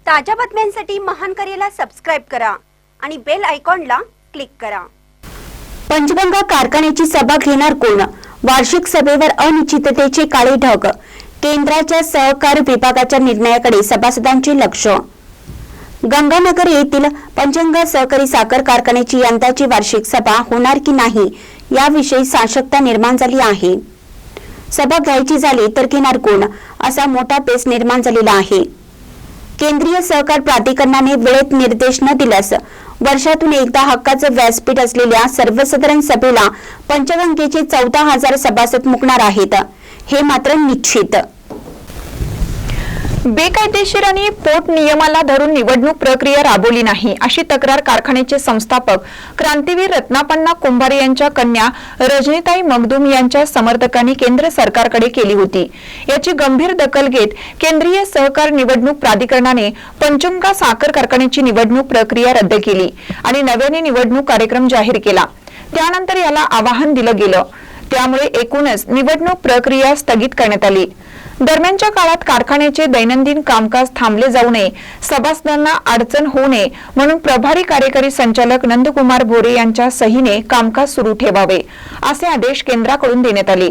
ताज्या बातम्यांसाठी महान करेला सबस्क्राइब करा आणि बेल आयकॉनला क्लिक करा। पंचगंगा कारखान्याची सभा घेणार कोण? वार्षिक सभेवर अनिश्चिततेचे काळे ढग। केंद्राच्या सहकार विभागाच्या निर्णयाकडे सभासदांचे लक्ष। गंगानगर येथील पंचगंगा सहकारी साखर कारखान्याची यंदाची वार्षिक सभा होणार की नाही याविषयी साशंकता निर्माण झाली आहे। सभा घ्यायची झाली तर घेणार कोण असा मोठा पेच निर्माण झालेला आहे। केंद्रीय सहकार प्राधिकरणाने वेळेत निर्देश न दिल्यास वर्षातून एकदा हक्काचं व्यासपीठ असलेल्या सर्वसाधारण सभेला पंचगंगेचे 14,000 सभासद मुकणार आहेत, हे मात्र निश्चित। बेकायदेशीर आणि पोट नियमाला धरून निवडणूक प्रक्रिया राबवली नाही अशी तक्रार कारखान्याचे संस्थापक क्रांतीवीर रत्नापन्ना कुंभारे यांच्या कन्या रजनीताई मगदूम यांच्या समर्थकांनी केंद्र सरकारकडे केली होती। याची गंभीर दखल घेत केंद्रीय सहकार निवडणूक प्राधिकरणाने पंचगंगा साखर कारखान्याची निवडणूक प्रक्रिया रद्द केली आणि नव्याने निवडणूक कार्यक्रम जाहीर केला। त्यानंतर याला आवाहन दिलं गेलं, त्यामुळे एकूणच निवडणूक प्रक्रिया स्थगित करण्यात आली। दरम्यानच्या काळात कारखान्याचे दैनंदिन कामकाज थांबले जाऊ नये, सभासदांना अडचण होऊ नये म्हणून प्रभारी कार्यकारी संचालक नंदकुमार भोरे यांच्या सहीने कामकाज सुरू ठेवावे असे आदेश केंद्राकडून देण्यात आले।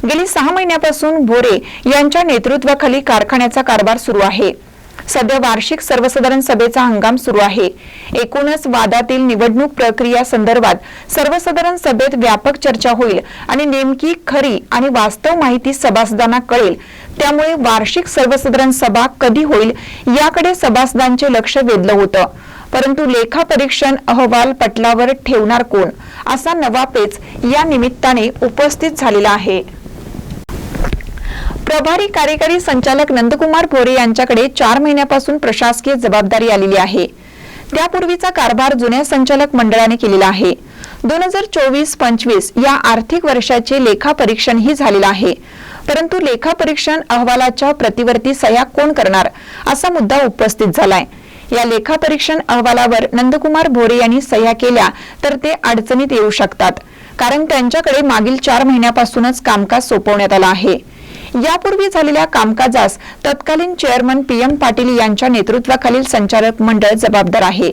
गेली 6 महिन्यापासून भोरे यांच्या नेतृत्वाखाली कारखान्याचा कारभार सुरू आहे। सध्या वार्षिक सर्वसाधारण सभेचा हंगाम सुरू आहे। एकूणच वादातील निवडणूक प्रक्रिया संदर्भात सर्वसाधारण सभेत व्यापक चर्चा होईल आणि नेमकी खरी आणि वास्तव माहिती सभासदांना कळेल। त्यामुळे वार्षिक सर्वसाधारण सभा कधी होईल याकडे सभासदांचे लक्ष वेधलं होतं। परंतु लेखापरीक्षण अहवाल पटलावर ठेवणार कोण असा नवा पेच या निमित्ताने उपस्थित झालेला आहे। प्रभारी कार्यकारी संचालक नंदकुमार भोरे यांच्याकडे 4 महिन्यापासून प्रशासकीय जबाबदारी आलेली आहे। त्यापूर्वीचा कारभार जुन्या संचालक मंडळाने केलेला आहे। 2024-25 या आर्थिक वर्षाचे लेखापरीक्षणही झालेलं आहे, परंतु लेखापरीक्षण अहवालाच्या प्रतिवर्ती सह्या कोण करणार असा मुद्दा उपस्थित झालाय। या लेखापरीक्षण अहवालावर नंदकुमार भोरे यांनी सह्या केल्या तर ते अडचणीत येऊ शकतात, कारण त्यांच्याकडे मागील 4 महिन्यापासूनच कामकाज सोपवण्यात आलं आहे। यापूर्वी झालेल्या कामकाजास तत्कालीन चेअरमन PM पाटील यांच्या नेतृत्वाखालील संचालक मंडळ जबाबदार आहे।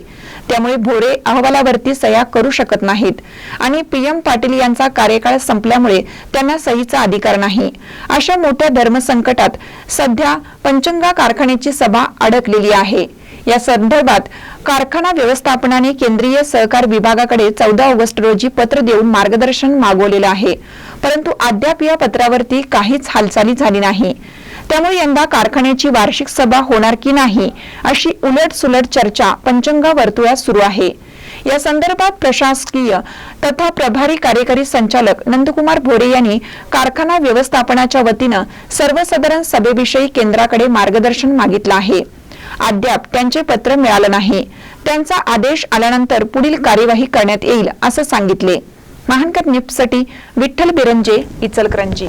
त्यामुळे भोरे अहवालावरती सह्या करू शकत नाहीत आणि PM पाटील यांचा कार्यकाळ संपल्यामुळे त्यांना सहीचा अधिकार नाही। अशा मोठ्या धर्मसंकटात सध्या पंचगंगा कारखान्याची सभा अडकलेली आहे। या संदर्भात कारखाना व्यवस्थापनाने केंद्रीय सहकार विभागाकडे 14 ऑगस्ट रोजी पत्र देऊन मार्गदर्शन मागवलेलं आहे, परंतु अद्याप या पत्रावरती काहीच हालचाली झाली नाही। त्यामुळे यंदा कारखान्याची वार्षिक सभा होणार की नाही अशी उलटसुलट चर्चा पंचगंगा वर्तुळात सुरू आहे। या संदर्भात प्रशासकीय तथा प्रभारी कार्यकारी संचालक नंदकुमार भोरे यांनी कारखाना व्यवस्थापनाच्या वतीनं सर्वसाधारण सभेविषयी केंद्राकडे मार्गदर्शन मागितलं आहे। अद्याप त्यांचे पत्र मिळालं नाही। त्यांचा आदेश आल्यानंतर पुढील कार्यवाही करण्यात येईल असं सांगितले। महानकर न्यूजसाठी विठ्ठल बिरंजे, इचलकरंजी।